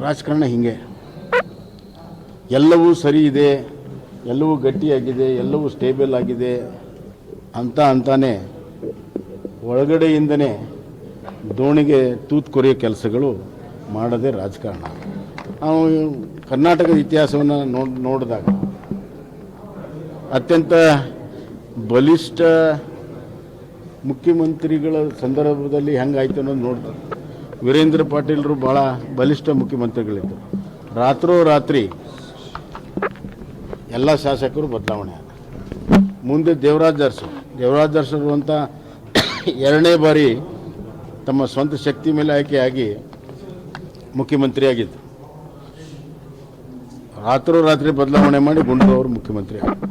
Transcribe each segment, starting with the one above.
ರಾಜಕಾರಣ ಹಿಂಗೆ ಎಲ್ಲವೂ ಸರಿ ಇದೆ, ಎಲ್ಲವೂ ಗಟ್ಟಿಯಾಗಿದೆ, ಎಲ್ಲವೂ ಸ್ಟೇಬಲ್ ಆಗಿದೆ ಅಂತಾನೆ ಒಳಗಡೆಯಿಂದನೇ ದೋಣಿಗೆ ತೂತು ಕೊರೆಯೋ ಕೆಲಸಗಳು ಮಾಡದೆ ರಾಜಕಾರಣ. ನಾವು ಕರ್ನಾಟಕದ ಇತಿಹಾಸವನ್ನು ನೋಡಿದಾಗ ಅತ್ಯಂತ ಬಲಿಷ್ಠ ಮುಖ್ಯಮಂತ್ರಿಗಳ ಸಂದರ್ಭದಲ್ಲಿ ಹೆಂಗಾಯ್ತು ಅನ್ನೋದು ನೋಡ್ತಾರೆ. ವೀರೇಂದ್ರ ಪಾಟೀಲರು ಭಾಳ ಬಲಿಷ್ಠ ಮುಖ್ಯಮಂತ್ರಿಗಳಿದ್ದರು. ರಾತ್ರೋರಾತ್ರಿ ಎಲ್ಲ ಶಾಸಕರು ಬದಲಾವಣೆ ಆದ. ಮುಂದೆ ದೇವರಾಜ್ ಅರಸರು ಅಂತ ಎರಡನೇ ಬಾರಿ ತಮ್ಮ ಸ್ವಂತ ಶಕ್ತಿ ಮೇಲೆ ಆಯ್ಕೆಯಾಗಿ ಮುಖ್ಯಮಂತ್ರಿ ಆಗಿದ್ದು. ರಾತ್ರೋರಾತ್ರಿ ಬದಲಾವಣೆ ಮಾಡಿ ಗುಂಡೂರಾವ್ ಅವರು ಮುಖ್ಯಮಂತ್ರಿ ಆಗಿದ್ದರು.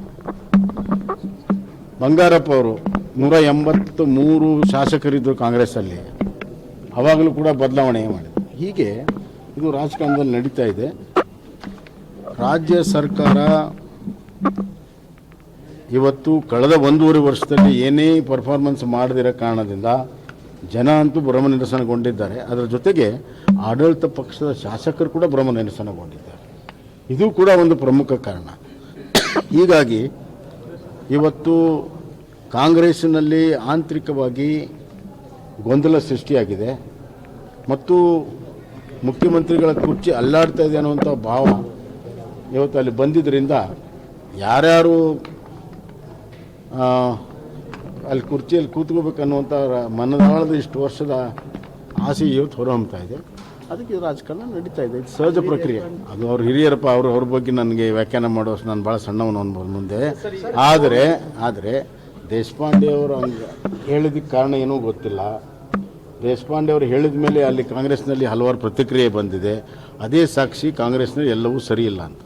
ಬಂಗಾರಪ್ಪ ಅವರು 183 ಶಾಸಕರಿದ್ದರು ಕಾಂಗ್ರೆಸ್ಸಲ್ಲಿ, ಅವಾಗಲೂ ಕೂಡ ಬದಲಾವಣೆ ಮಾಡಿದರು. ಹೀಗೆ ಇದು ರಾಜಕಾರಣದಲ್ಲಿ ನಡೀತಾ ಇದೆ. ರಾಜ್ಯ ಸರ್ಕಾರ ಇವತ್ತು ಕಳೆದ 1.5 ವರ್ಷದಲ್ಲಿ ಏನೇ ಪರ್ಫಾರ್ಮೆನ್ಸ್ ಮಾಡದಿರೋ ಕಾರಣದಿಂದ ಜನ ಅಂತೂ ಭ್ರಮ ನಿರಸನಗೊಂಡಿದ್ದಾರೆ. ಅದರ ಜೊತೆಗೆ ಆಡಳಿತ ಪಕ್ಷದ ಶಾಸಕರು ಕೂಡ ಭ್ರಮ ನಿರಸನಗೊಂಡಿದ್ದಾರೆ. ಇದು ಕೂಡ ಒಂದು ಪ್ರಮುಖ ಕಾರಣ. ಹೀಗಾಗಿ ಇವತ್ತು ಕಾಂಗ್ರೆಸ್ಸಿನಲ್ಲಿ ಆಂತರಿಕವಾಗಿ ಗೊಂದಲ ಸೃಷ್ಟಿಯಾಗಿದೆ ಮತ್ತು ಮುಖ್ಯಮಂತ್ರಿಗಳ ಕುರ್ಚಿ ಅಲ್ಲಾಡ್ತಾ ಇದೆ ಅನ್ನುವಂಥ ಭಾವ ಇವತ್ತು ಅಲ್ಲಿ ಬಂದಿದ್ದರಿಂದ ಯಾರ್ಯಾರು ಅಲ್ಲಿ ಕುರ್ಚಿಯಲ್ಲಿ ಕೂತ್ಕೋಬೇಕನ್ನುವಂಥ ಮನದಾಳದ ಇಷ್ಟು ವರ್ಷದ ಆಸೆ ಇವತ್ತು ಹೊರಹೊಮ್ತಾ ಇದೆ. ಅದಕ್ಕೆ ರಾಜಕಾರಣ ನಡೀತಾ ಇದೆ. ಇದು ಸಹಜ ಪ್ರಕ್ರಿಯೆ. ಅದು ಅವ್ರ ಹಿರಿಯರಪ್ಪ, ಅವ್ರ ಬಗ್ಗೆ ನನಗೆ ವ್ಯಾಖ್ಯಾನ ಮಾಡೋಷ್ಟು ನಾನು ಭಾಳ ಸಣ್ಣವನು ಅನ್ಬೋದು ಮುಂದೆ. ಆದರೆ ದೇಶಪಾಂಡೆ ಅವರು ಹಂಗೆ ಹೇಳಿದ್ದಕ್ಕೆ ಕಾರಣ ಏನೂ ಗೊತ್ತಿಲ್ಲ. ದೇಶಪಾಂಡೆ ಅವರು ಹೇಳಿದ ಮೇಲೆ ಅಲ್ಲಿ ಕಾಂಗ್ರೆಸ್ನಲ್ಲಿ ಹಲವಾರು ಪ್ರತಿಕ್ರಿಯೆ ಬಂದಿದೆ. ಅದೇ ಸಾಕ್ಷಿ ಕಾಂಗ್ರೆಸ್ನಲ್ಲಿ ಎಲ್ಲವೂ ಸರಿ ಇಲ್ಲ ಅಂತ.